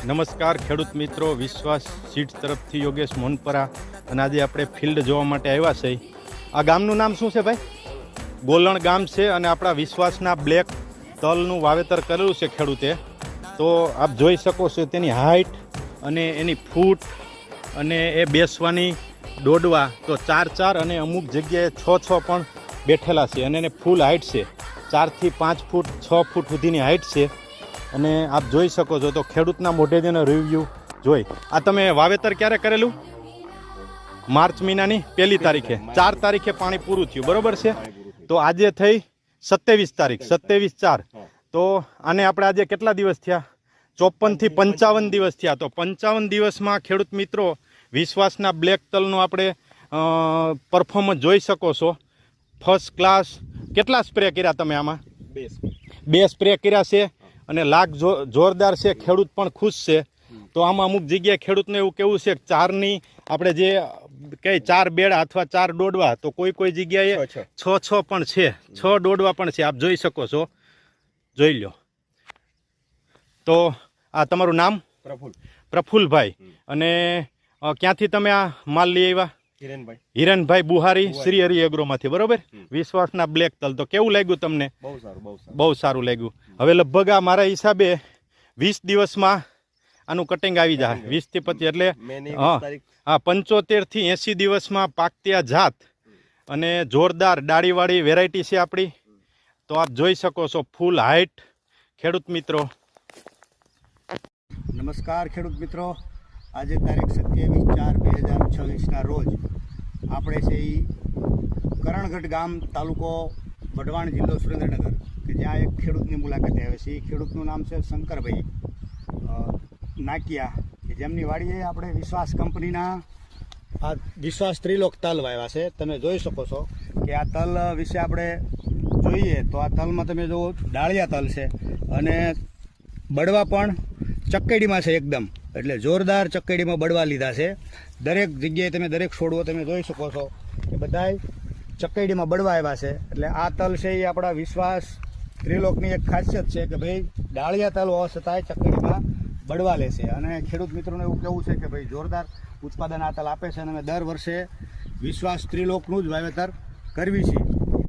નમસ્કાર ખેડૂત મિત્રો, વિશ્વાસ સીડ્સ તરફથી યોગેશ મોનપરા અને આજે આપણે ફિલ્ડ જોવા માટે આવ્યા છે. આ ગામનું નામ શું છે ભાઈ? ગોલણ ગામ છે અને આપણા વિશ્વાસના બ્લેક તલનું વાવેતર કરેલું છે ખેડૂતે. તો આપ જોઈ શકો છો તેની હાઇટ અને એની ફૂટ અને એ બેસવાની દોડવા તો 4-4 અને અમુક જગ્યાએ 6-6 પણ બેઠેલા છે અને એને ફૂલ હાઇટ છે. 4 થી 5 ફૂટ 6 ફૂટ સુધીની હાઇટ છે અને આપ જોઈ શકો છો. તો ખેડૂતના મોઢે જેનો રિવ્યૂ જોઈ. આ તમે વાવેતર ક્યારે કરેલું? માર્ચ મહિનાની 1 તારીખે. 4 તારીખે પાણી પૂરું થયું, બરોબર છે? તો આજે થઈ 27 તારીખ, 27/4. તો આને આપણે આજે કેટલા દિવસ થયા? 54 થી 55 દિવસ થયા. તો 55 દિવસમાં ખેડૂત મિત્રો વિશ્વાસના બ્લેક તલનું આપણે પરફોર્મન્સ જોઈ શકો છો. First class. કેટલા સ્પ્રે કર્યા તમે આમાં? 2 સ્પ્રે કર્યા છે અને લાગ જોરદાર છે. ખેડૂત પણ ખુશ છે. તો આમાં અમુક જગ્યાએ ખેડૂતને એવું કેવું છે કે 4ની આપણે જે કઈ 4 બેડા અથવા 4 દોડવા, તો કોઈ જગ્યાએ 6 પણ છે, 6 દોડવા પણ છે. આપ જોઈ શકો છો, જોઈ લો. તો આ તમારું નામ? પ્રફુલભાઈ. અને ક્યાંથી તમે આ માલ લઈ આવ્યા? હિરણભાઈ બુહારી, શ્રી હરિ એગ્રોમાંથી, બરોબર? વિશ્વાસના બ્લેક તલ. તો કેવું લાગ્યું તમને? બહુ સારું લાગ્યું. હવે લગભગ આ મારા હિસાબે 20 દિવસમાં આનું કટિંગ આવી જાય. 20 થી 25 એટલે હા 75 થી 80 દિવસમાં પાકતી આ જાત અને જોરદાર ડાળીવાળી વેરાયટી છે આપણી. તો આપ જોઈ શકો છો ફૂલ હાઇટ. ખેડૂત મિત્રો નમસ્કાર. ખેડૂત મિત્રો, આજે તારીખ 27/4/2026ના રોજ આપણે છે એ કરણગઢ ગામ, તાલુકો વઢવાણ, જિલ્લો સુરેન્દ્રનગર, કે જ્યાં એક ખેડૂતની મુલાકાતે આવે છે. એ ખેડૂતનું નામ છે શંકરભાઈ નાકિયા, કે જેમની વાડીએ આપણે વિશ્વાસ કંપનીના આ વિશ્વાસ ત્રિલોક તલ વાવ્યા છે. તમે જોઈ શકો છો કે આ તલ વિશે આપણે જોઈએ તો આ તલમાં તમે જુઓ ડાળિયા તલ છે અને બળવા પણ ચક્કડીમાં છે એકદમ. એટલે જોરદાર ચક્કડીમાં બળવા લીધા છે. દરેક જગ્યાએ તમે દરેક છોડવો તમે જોઈ શકો છો કે બધાય ચક્કડીમાં બળવા આવ્યા છે. એટલે આ તલ છે એ આપણા વિશ્વાસ ત્રિલોકની એક ખાસિયત છે કે ભાઈ ડાળિયા તલ હોવા છતાંય ચક્કડીમાં બળવા લે છે. અને ખેડૂત મિત્રોને એવું કહેવું છે કે ભાઈ જોરદાર ઉત્પાદન આ તલ આપે છે અને અમે દર વર્ષે વિશ્વાસ ત્રિલોકનું જ વાવેતર કરવી છીએ.